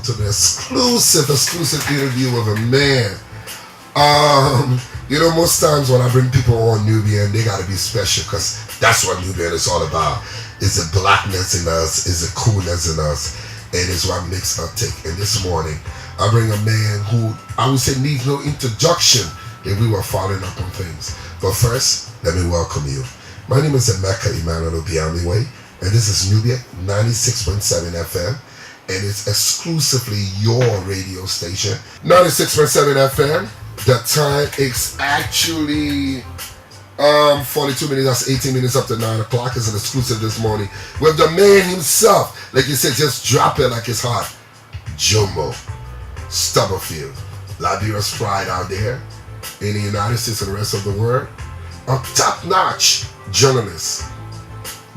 to the exclusive interview with a man. Most times when I bring people on Nubian, they gotta be special because that's what Nubian is all about. It's the blackness in us, it's the coolness in us, and it's what makes us tick. And this morning, I bring a man who I would say needs no introduction if we were following up on things. But first, let me welcome you. My name is Emeka Emmanuel Obiamiwe, and this is Nubian 96.7 FM, and it's exclusively your radio station. 96.7 FM. The time is actually 42 minutes, that's 18 minutes up to 9 o'clock. It's an exclusive this morning with the man himself. Like you said, just drop it like it's hot. Jomo, Stubblefield, Liberia's pride out there in the United States and the rest of the world. A top-notch journalist,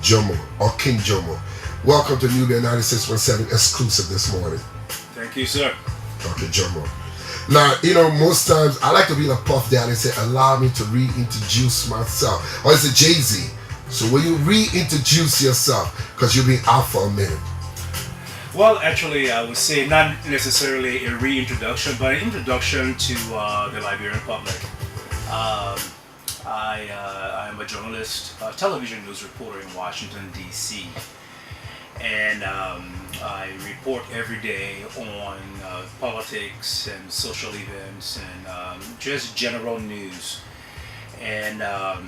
Jomo, or King Jomo. Welcome to Nubian 96.7 exclusive this morning. Thank you, sir. Okay, Jomo. Now, most times I like to be in a puff down and say, allow me to reintroduce myself. Or is it Jay-Z? So when you reintroduce yourself, because you've been out for a minute. Well, actually, I would say not necessarily a reintroduction, but an introduction to the Liberian public. I am a journalist, a television news reporter in Washington, D.C. And I report every day on politics and social events and just general news. And a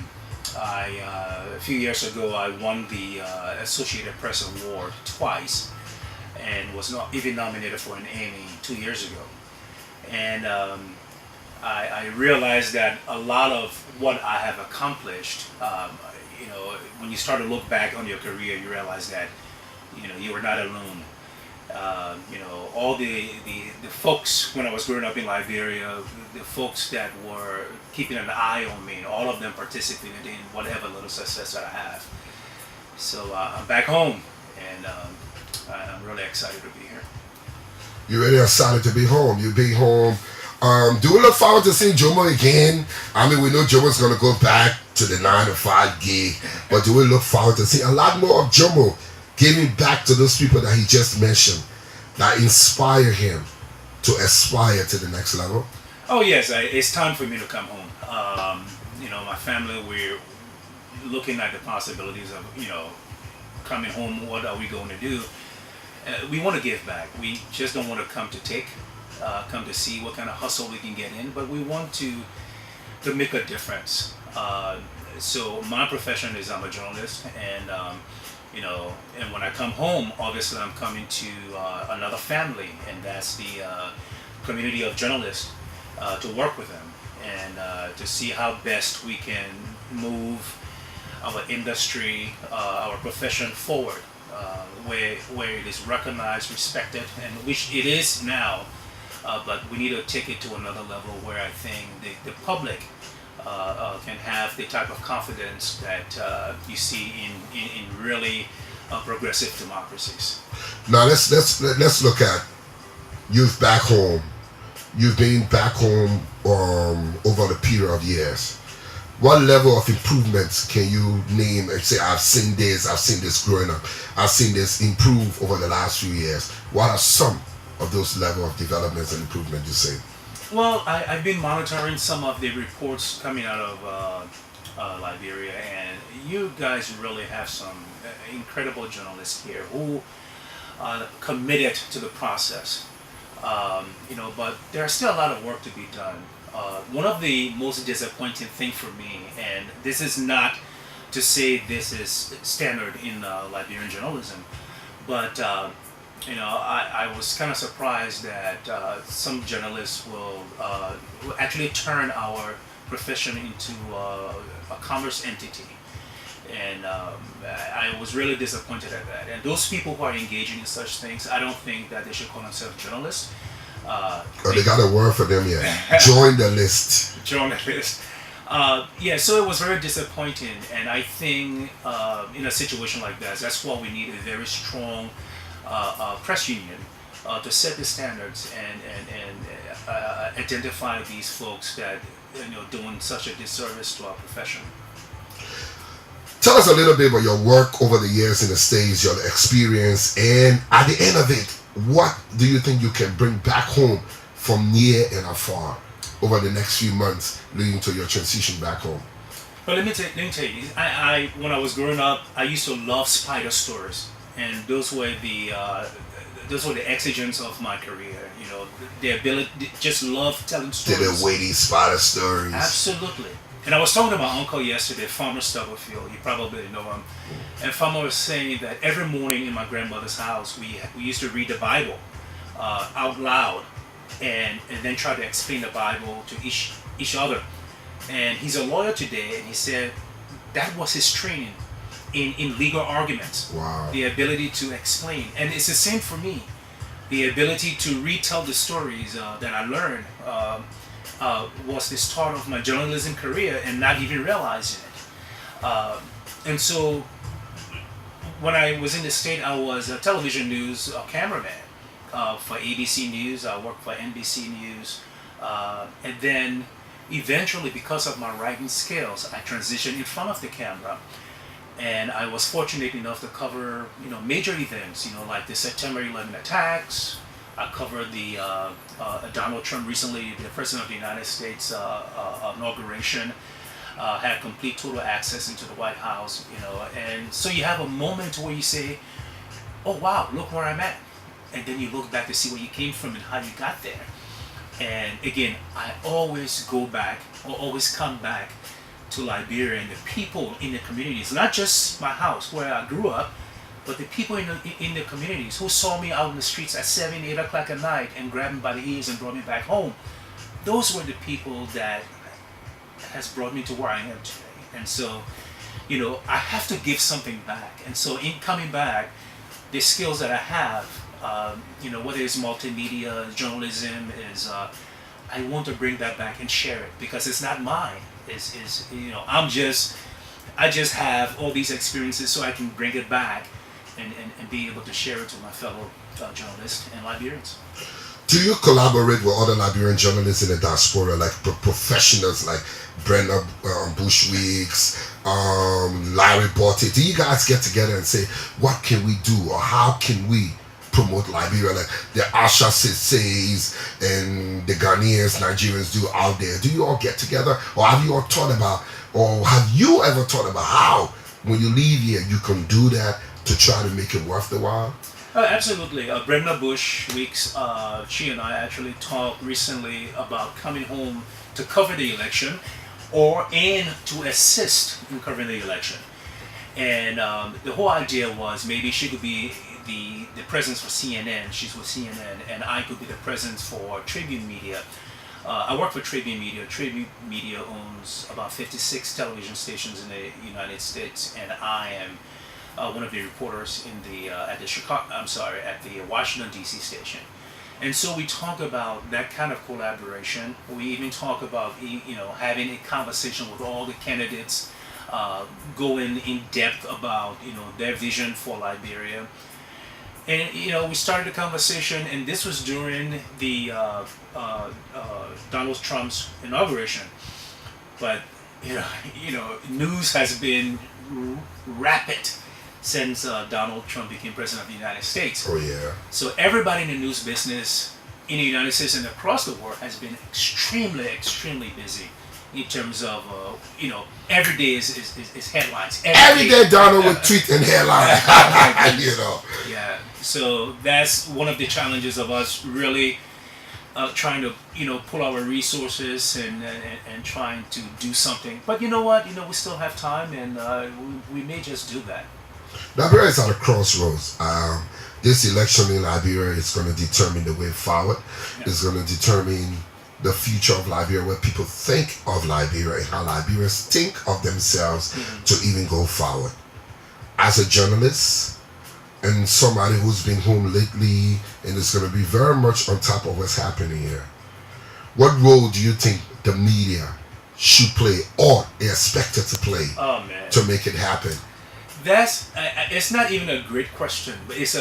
few years ago, I won the Associated Press Award twice and was not even nominated for an Emmy 2 years ago. And I realized that a lot of what I have accomplished, when you start to look back on your career, you realize that you were not alone. All the folks when I was growing up in Liberia, the folks that were keeping an eye on me, and all of them participated in whatever little success that I have. So I'm back home, and I'm really excited to be here. You're really excited to be home. You'll be home. Do we look forward to seeing Jomo again? I mean, we know Jomo's going to go back to the 9 to 5 gig, but do we look forward to seeing a lot more of Jomo giving back to those people that he just mentioned that inspire him to aspire to the next level? Oh yes, it's time for me to come home. My family, we're looking at the possibilities of coming home. What are we going to do? We want to give back. We just don't want to come to take, come to see what kind of hustle we can get in, but we want to make a difference. So my profession is I'm a journalist, and and when I come home, obviously I'm coming to another family, and that's the community of journalists, to work with them and to see how best we can move our industry, our profession forward, where it is recognized, respected, and which it is now, but we need to take it to another level where I think the public can have the type of confidence that you see in really progressive democracies. Now let's look at youth back home. You've been back home over the period of years. What level of improvements can you name and say, I've seen this growing up, I've seen this improve over the last few years? What are some of those level of developments and improvements you see? Well, I've been monitoring some of the reports coming out of Liberia, and you guys really have some incredible journalists here who are committed to the process. But there's still a lot of work to be done. One of the most disappointing things for me, and this is not to say this is standard in Liberian journalism, but I was kind of surprised that some journalists will actually turn our profession into a commerce entity. And I was really disappointed at that. And those people who are engaging in such things, I don't think that they should call themselves journalists. They got a word for them yet. Join the list. Join the list. So it was very disappointing. And I think in a situation like that, that's why we need a very strong press union to set the standards and identify these folks that doing such a disservice to our profession. Tell us a little bit about your work over the years in the States, your experience, and at the end of it, what do you think you can bring back home from near and afar over the next few months leading to your transition back home? But let me tell you, I when I was growing up, I used to love spider stories, and those were the exigence of my career. You know, the ability, just love telling Did stories. the weighty spider stories? Absolutely. And I was talking to my uncle yesterday, Farmer Stubblefield. You probably know him. And Farmer was saying that every morning in my grandmother's house, we used to read the Bible out loud, and then try to explain the Bible to each other. And he's a lawyer today, and he said that was his training in legal arguments. Wow. The ability to explain. And it's the same for me. The ability to retell the stories that I learned was the start of my journalism career and not even realizing it. And so when I was in the state, I was a television news cameraman for ABC News. I worked for NBC News. And then eventually, because of my writing skills, I transitioned in front of the camera. And I was fortunate enough to cover, major events, like the September 11 attacks. I covered the Donald Trump recently, the President of the United States inauguration. Had complete total access into the White House, and so you have a moment where you say, "Oh wow, look where I'm at," and then you look back to see where you came from and how you got there. And again, I always go back, or always come back to Liberia and the people in the communities, not just my house where I grew up, but the people in the communities who saw me out in the streets at 7, 8 o'clock at night and grabbed me by the ears and brought me back home. Those were the people that has brought me to where I am today. And so, I have to give something back. And so in coming back, the skills that I have, whether it's multimedia, journalism, I want to bring that back and share it because it's not mine. I just have all these experiences so I can bring it back and be able to share it to my fellow journalists and Liberians. Do you collaborate with other Liberian journalists in the diaspora, like professionals like Brenda Bushweeks, Larry Botte? Do you guys get together and say, what can we do or how can we promote Liberia like the Asha says and the Ghanaians, Nigerians do out there? Do you all get together, or have you all thought about, or have you ever thought about how when you leave here you can do that to try to make it worth the while? Absolutely. Brenda Bushweeks, she and I actually talked recently about coming home to cover the election and to assist in covering the election. And the whole idea was maybe she could be the presence for CNN. She's with CNN, and I could be the presence for Tribune Media. I work for Tribune Media. Tribune Media owns about 56 television stations in the United States, and I am one of the reporters at the Washington D.C. station. And so we talk about that kind of collaboration. We even talk about having a conversation with all the candidates, going in depth about their vision for Liberia. And we started a conversation, and this was during the Donald Trump's inauguration. But news has been rapid since Donald Trump became president of the United States. Oh yeah. So everybody in the news business in the United States and across the world has been extremely busy in terms of every day is headlines. Every day Donald would tweet and headline. Yeah. So that's one of the challenges of us really trying to pull our resources and trying to do something. But you know what? We still have time, and we may just do that. Liberia is at a crossroads. This election in Liberia is going to determine the way forward. Yeah. It's going to determine the future of Liberia, what people think of Liberia, and how Liberians think of themselves to even go forward. As a journalist and somebody who's been home lately and is going to be very much on top of what's happening here, what role do you think the media should play or they're expected to play to make it happen? That's it's not even a great question, but it's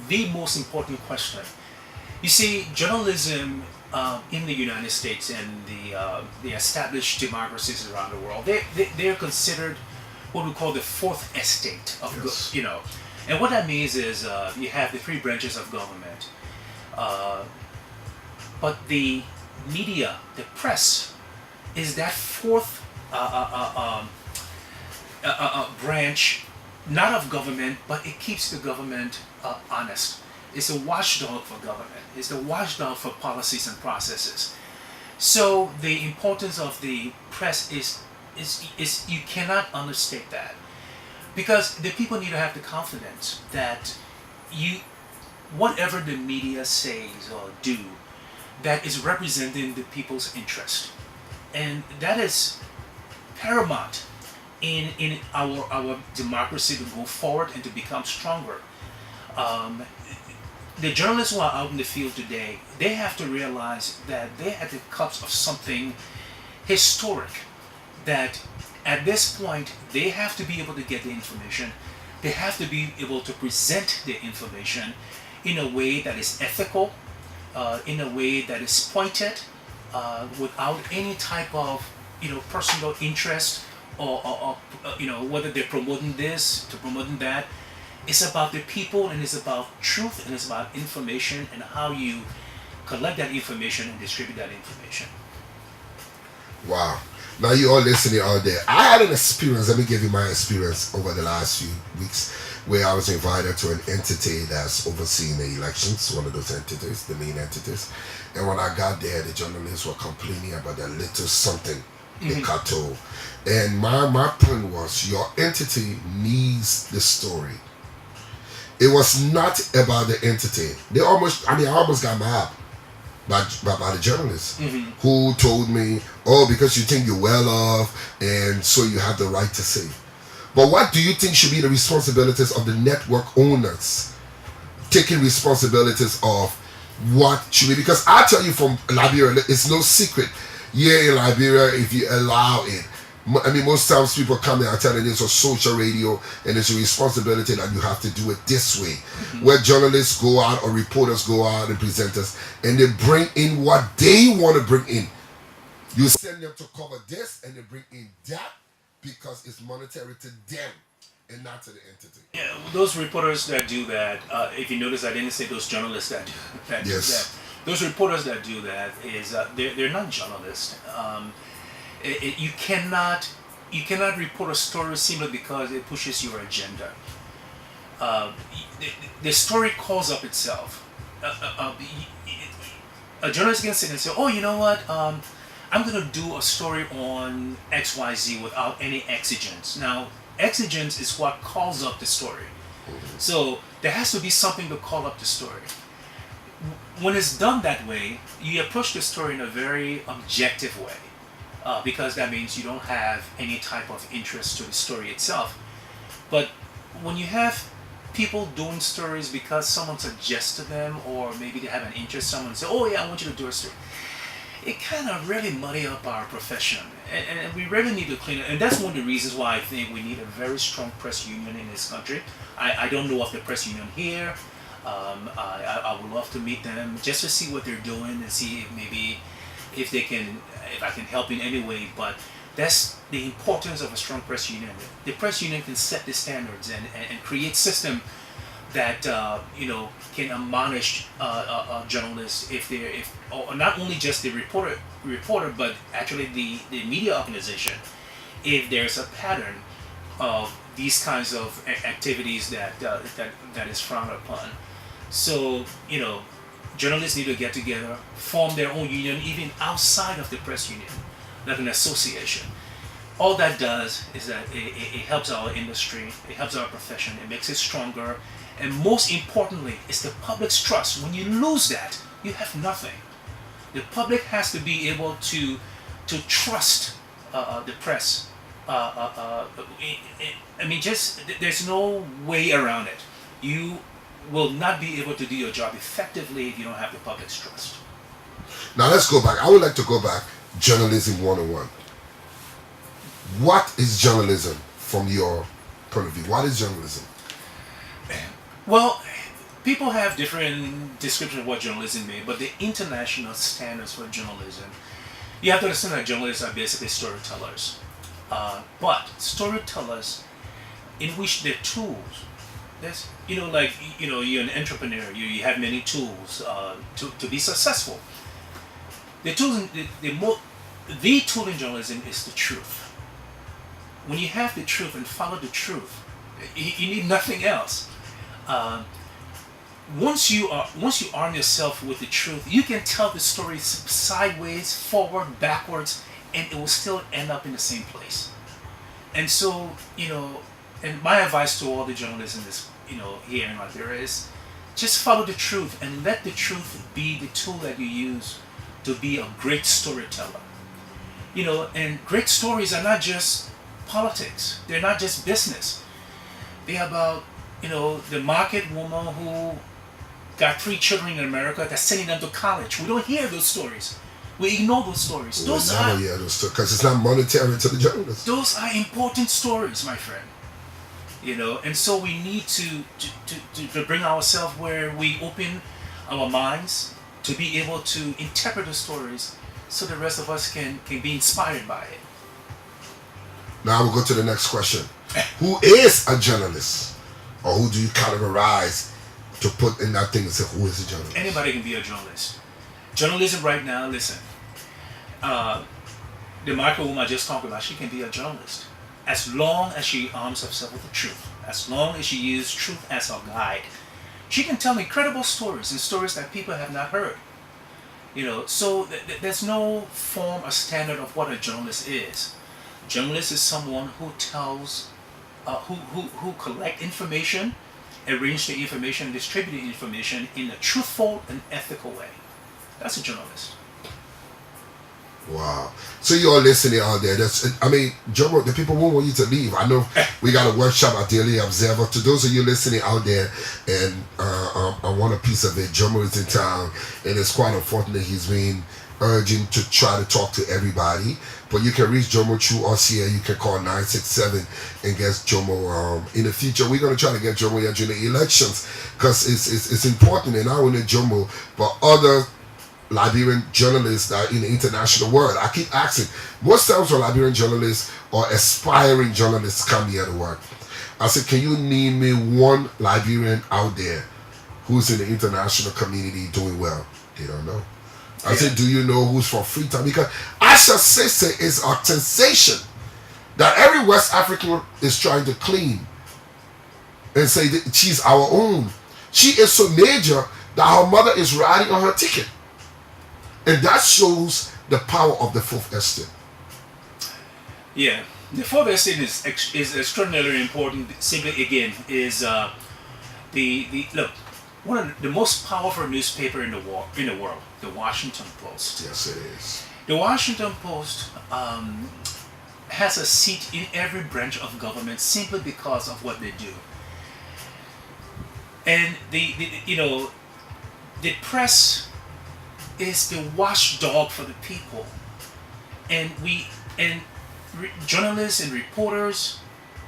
the most important question. You see, journalism in the United States and the established democracies around the world, they're considered what we call the fourth estate of And what that means is you have the three branches of government, uh, but the media, the press, is that fourth branch, not of government, but it keeps the government honest. It's a watchdog for government. It's the watchdog for policies and processes. So the importance of the press is you cannot understate that, because the people need to have the confidence that you whatever the media says or do, that is representing the people's interest, and that is paramount in our democracy to go forward and to become stronger. Um, the journalists who are out in the field today, they have to realize that they're at the cusp of something historic. That at this point they have to be able to get the information. They have to be able to present the information in a way that is ethical, in a way that is pointed, without any type of personal interest or whether they're promoting this to promoting that. It's about the people, and it's about truth, and it's about information and how you collect that information and distribute that information. Wow. Now you all listening out there. I had an experience, let me give you my experience over the last few weeks, where I was invited to an entity that's overseeing the elections, one of those entities, the main entities. And when I got there, the journalists were complaining about that little something they got told. And my point was, your entity needs the story. It was not about the entity. I almost got mad by the journalists who told me, oh, because you think you're well off and so you have the right to say. But what do you think should be the responsibilities of the network owners? Taking responsibilities of what should be, because I tell you from Liberia, it's no secret. Yeah, in Liberia, if you allow it, most times people come there and tell you it's a social radio and it's a responsibility that you have to do it this way. Where journalists go out or reporters go out and presenters and they bring in what they want to bring in. You send them to cover this and they bring in that because it's monetary to them and not to the entity. Yeah, those reporters that do that, if you notice, I didn't say those journalists that do that. Those reporters that do that is they're not journalists. You cannot report a story simply because it pushes your agenda. The story calls up itself. A journalist can sit and say, "Oh, you know what? I'm going to do a story on XYZ without any exigence." Now, exigence is what calls up the story. So there has to be something to call up the story. When it's done that way, you approach the story in a very objective way. Because that means you don't have any type of interest to the story itself. But when you have people doing stories because someone suggests to them, or maybe they have an interest, someone says, "Oh yeah, I want you to do a story," it kind of really muddy up our profession, and we really need to clean it. And that's one of the reasons why I think we need a very strong press union in this country. I don't know of the press union here. I would love to meet them just to see what they're doing and see if I can help in any way. But that's the importance of a strong press union. The press union can set the standards and create system that can admonish journalists or not only just the reporter, but actually the media organization, if there's a pattern of these kinds of activities that is frowned upon. So journalists need to get together, form their own union, even outside of the press union, like an association. All that does is that it helps our industry, it helps our profession, it makes it stronger, and most importantly, it's the public's trust. When you lose that, you have nothing. The public has to be able to trust the press. There's no way around it. You will not be able to do your job effectively if you don't have the public's trust. Now let's go back. I would like to go back. Journalism 101. What is journalism from your point of view? What is journalism? Well, people have different descriptions of what journalism means, but the international standards for journalism, you have to understand that journalists are basically storytellers. But storytellers in which their tools There's, like, you're an entrepreneur. You have many tools to be successful. The tools, the tool in journalism is the truth. When you have the truth and follow the truth, you need nothing else. Once you arm yourself with the truth, you can tell the story sideways, forward, backwards, and it will still end up in the same place. And so, and my advice to all the journalists in this, here in Liberia is just follow the truth and let the truth be the tool that you use to be a great storyteller. And great stories are not just politics. They're not just business. They're about, the market woman who got 3 children in America that's sending them to college. We don't hear those stories. We ignore those stories. Those are, because it's not monetary to the journalists. Those are important stories, my friend. And so we need to bring ourselves where we open our minds to be able to interpret the stories so the rest of us can be inspired by it. Now we'll go to the next question. Who is a journalist? Or who do you categorize to put in that thing and say, who is a journalist? Anybody can be a journalist. Journalism right now, listen. The micro woman I just talked about, she can be a journalist. As long as she arms herself with the truth. As long as she uses truth as her guide. She can tell incredible stories and stories that people have not heard. So there's no form or standard of what a journalist is. Journalist is someone who tells, who collect information, arrange the information, distribute the information in a truthful and ethical way. That's a journalist. Wow. So you're listening out there. Jomo, the people won't want you to leave. I know we got a workshop at Daily Observer. To those of you listening out there, and I want a piece of it, Jomo is in town, and it's quite unfortunate he's been urging to try to talk to everybody. But you can reach Jomo through us here. You can call 967 and get Jomo. In the future, we're going to try to get Jomo here during the elections because it's important, and not only Jomo, but other Liberian journalists that are in the international world. I keep asking, most times when Liberian journalists or aspiring journalists come here to work, I said, can you name me one Liberian out there who's in the international community doing well? They don't know. I said, do you know who's from Freetown? Because Asha Sese is a sensation that every West African is trying to claim and say that she's our own. She is so major that her mother is riding on her ticket. And that shows the power of the Fourth Estate. Yeah, the Fourth Estate is extraordinarily important. Simply again is look, one of the most powerful newspaper in the world, the Washington Post. Yes, it is. The Washington Post has a seat in every branch of government simply because of what they do. And the press is the watchdog for the people, and journalists and reporters,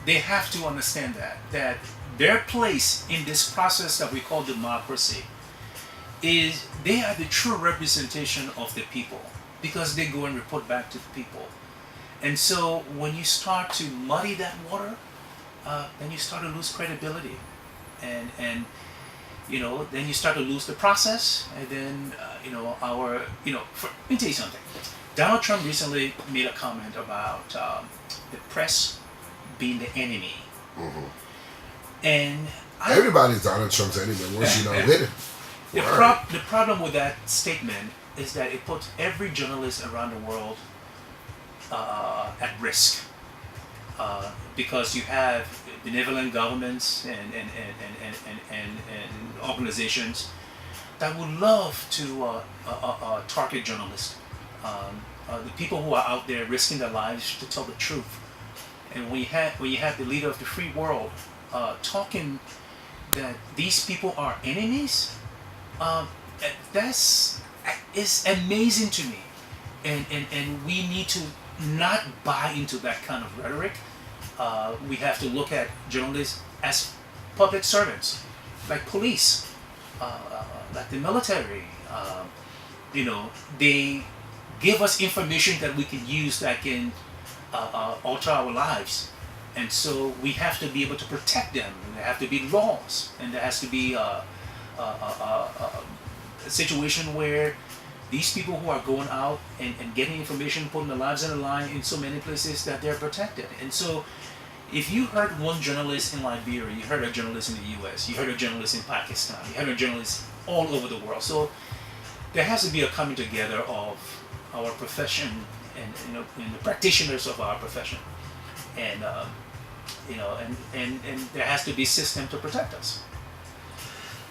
they have to understand that their place in this process that we call democracy is they are the true representation of the people because they go and report back to the people. And so when you start to muddy that water, then you start to lose credibility, and then you start to lose the process, and then let me tell you something. Donald Trump recently made a comment about the press being the enemy. Mm-hmm. And everybody's Donald Trump's enemy once you're not with him. The problem with that statement is that it puts every journalist around the world at risk, because you have benevolent governments and organizations that would love to target journalists, the people who are out there risking their lives to tell the truth. And when you have the leader of the free world talking that these people are enemies, is amazing to me, and we need to not buy into that kind of rhetoric. We have to look at journalists as public servants, like police, like the military. They give us information that we can use that can alter our lives. And so we have to be able to protect them. And there have to be laws, and there has to be a situation where these people who are going out and getting information, putting their lives on the line in so many places, that they're protected. And so if you heard one journalist in Liberia, you heard a journalist in the US, you heard a journalist in Pakistan, you heard a journalist all over the world. So there has to be a coming together of our profession and the practitioners of our profession. And and there has to be system to protect us.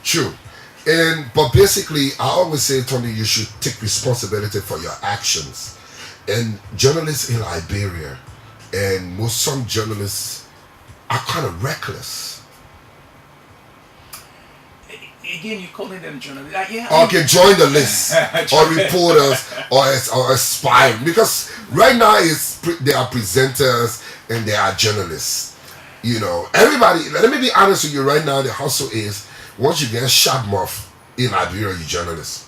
True. But basically, I always say, Tony, you should take responsibility for your actions. And journalists in Liberia, and some journalists are kind of reckless. Again, you calling them journalists? Okay, join the list, or reporters, or aspiring. Because right now they are presenters and they are journalists. Everybody. Let me be honest with you. Right now, the hustle is, once you get shot off in Liberia, you journalist.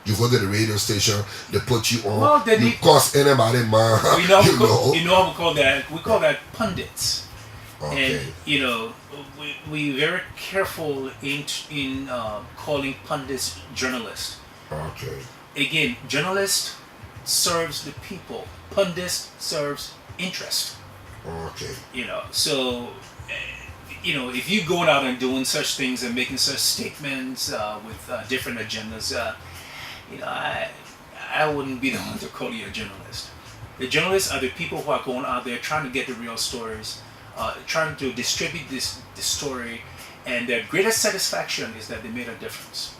You go to the radio station, they put you on. Well, you cost anybody man. You know what we call that? We call that pundits. Okay. And we very careful in calling pundits journalists. Okay. Again, journalist serves the people. Pundit serves interest. Okay. So if you're going out and doing such things and making such statements with different agendas, I wouldn't be the one to call you a journalist. The journalists are the people who are going out there trying to get the real stories, trying to distribute this story, and their greatest satisfaction is that they made a difference.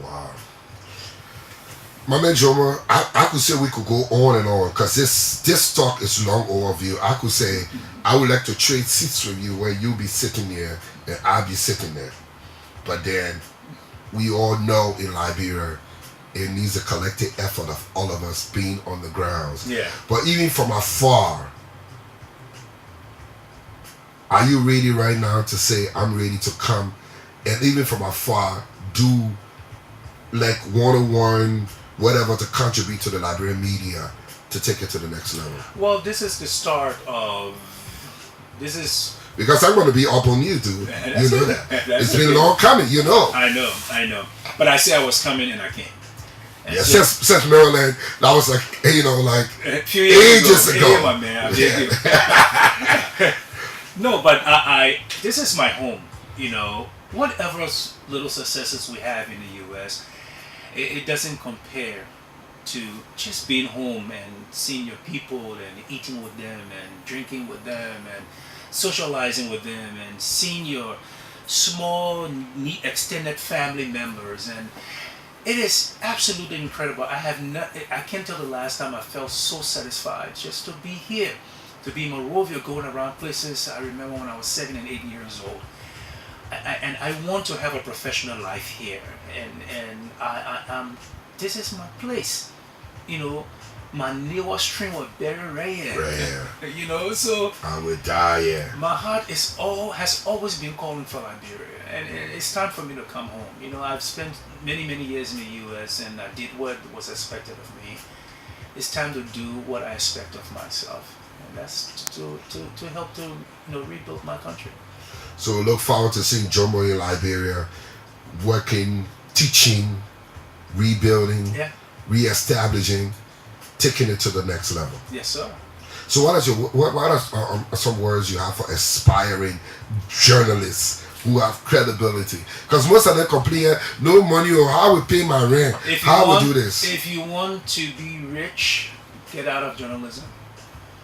Wow. My man Jomo, I could say we could go on and on, because this talk is long overview. I could say I would like to trade seats with you, where you'll be sitting there and I'll be sitting there. But then we all know in Liberia it needs a collective effort of all of us being on the grounds. Yeah. But even from afar, are you ready right now to say, I'm ready to come, and even from afar do like one-on-one, whatever, to contribute to the Liberian media to take it to the next level? Well, this is the start of because I'm going to be up on you, dude. You know that. It's been long coming, I know. But I said I was coming, and I came. And yeah, since Maryland, that was like a few years ages ago. Yeah, my man. No, but this is my home. Whatever little successes we have in the U.S., it doesn't compare to just being home and seeing your people and eating with them and drinking with them and socializing with them and seeing your small, neat, extended family members. And it is absolutely incredible. I can't tell the last time I felt so satisfied just to be here, to be in Monrovia, going around places. I remember when I was 7 and 8 years old. And I want to have a professional life here, and this is my place. My neighbor stream was very rare. Rare. So I would die, yeah. my heart has always been calling for Liberia, and it's time for me to come home. I've spent many years in the U.S. and I did what was expected of me. It's time to do what I expect of myself, and that's to help to rebuild my country. So look forward to seeing Jomo in Liberia, working, teaching, rebuilding, re-establishing, taking it to the next level. Yes, sir. So what are some words you have for aspiring journalists who have credibility? Because most of them complain, no money, or how we pay my rent, how we do this. If you want to be rich, get out of journalism.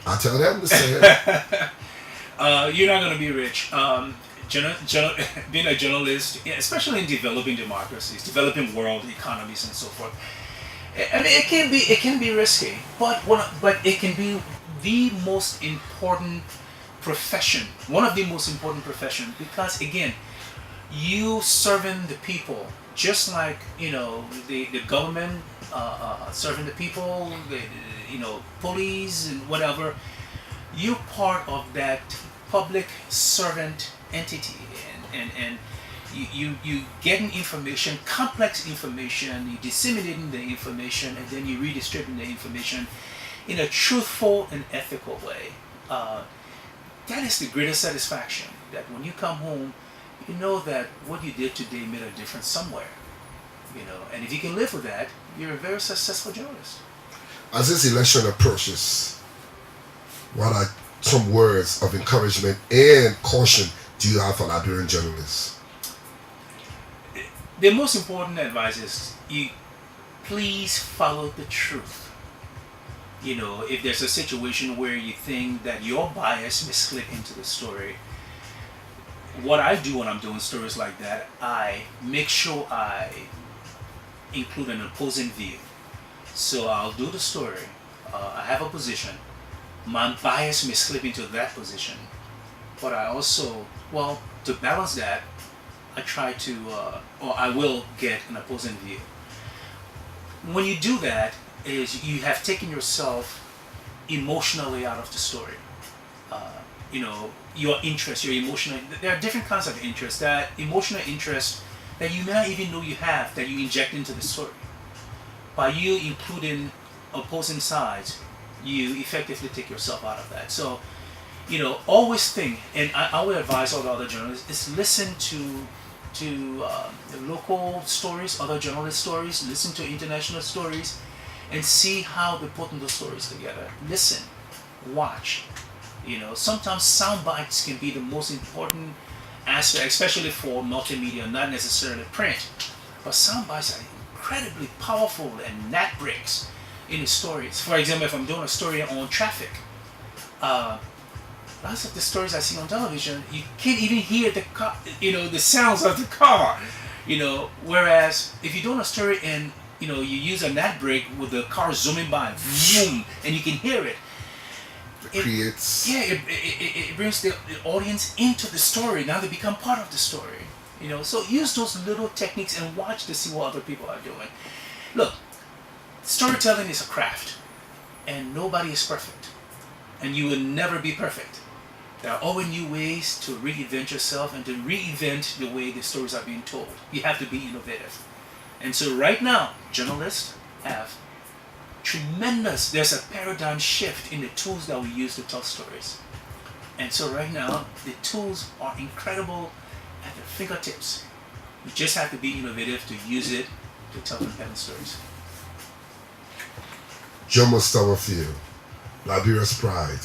I tell them the same. You're not going to be rich. Being a journalist, especially in developing democracies, developing world economies, and so forth. I mean, it can be risky, but it can be the most important profession, one of the most important professions, because again, you serving the people, just like the government serving the people, the police and whatever. You're part of that public servant entity, and you getting information, complex information, you disseminating the information, and then you redistributing the information in a truthful and ethical way. uh, that is the greatest satisfaction. That when you come home, you know that what you did today made a difference somewhere. And if you can live with that, you're a very successful journalist. As this election approaches, what are some words of encouragement and caution do you have for Liberian journalists? The most important advice is you please follow the truth. If there's a situation where you think that your bias may slip into the story, what I do when I'm doing stories like that, I make sure I include an opposing view. So I'll do the story. I have a position. My bias may slip into that position, but I also, to balance that, I try to, or I will get an opposing view. When you do that, is you have taken yourself emotionally out of the story. Your interest, your emotional. There are different kinds of interest. That emotional interest that you may not even know you have, that you inject into the story. By you including opposing sides, you effectively take yourself out of that. So, always think, and I would advise all the other journalists, is listen to the local stories, other journalist stories, listen to international stories, and see how they're putting those stories together. Listen, watch. Sometimes sound bites can be the most important aspect, especially for multimedia, not necessarily print. But sound bites are incredibly powerful and net breaks in the stories. For example, if I'm doing a story on traffic, lots of the stories I see on television, you can't even hear the car, the sounds of the car. Whereas if you're doing a story and you use a net break with the car zooming by, boom, and you can hear it. It brings the audience into the story. Now they become part of the story. So use those little techniques and watch to see what other people are doing. Look, storytelling is a craft, and nobody is perfect, and you will never be perfect. There are always new ways to reinvent yourself and to reinvent the way the stories are being told. You have to be innovative. And so right now, journalists have there's a paradigm shift in the tools that we use to tell stories. And so right now, the tools are incredible at their fingertips. You just have to be innovative to use it to tell compelling stories. Jomo Stubblefield, Liberia's pride.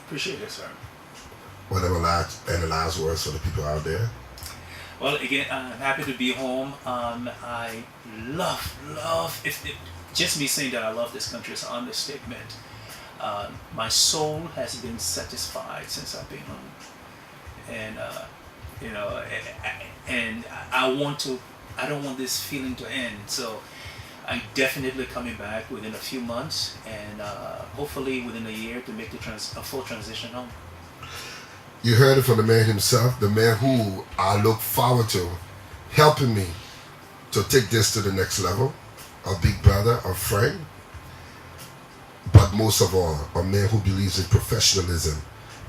Appreciate it, sir. Whatever any last words for the people out there? Well, again, I'm happy to be home. I love, just me saying that I love this country is an understatement. My soul has been satisfied since I've been home. And, and I don't want this feeling to end. So I'm definitely coming back within a few months and hopefully within a year to make a full transition home. You heard it from the man himself, the man who I look forward to helping me to take this to the next level, a big brother, a friend, but most of all, a man who believes in professionalism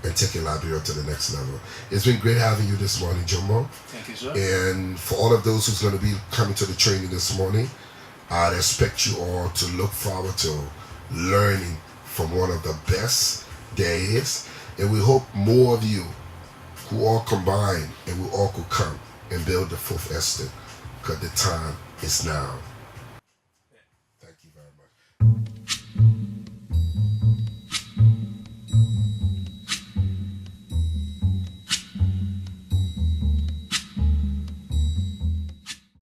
and taking Liberia to the next level. It's been great having you this morning, Jomo. Thank you, sir. And for all of those who's going to be coming to the training this morning, I'd expect you all to look forward to learning from one of the best there is. And we hope more of you who all combine and we all could come and build the fourth estate, because the time is now.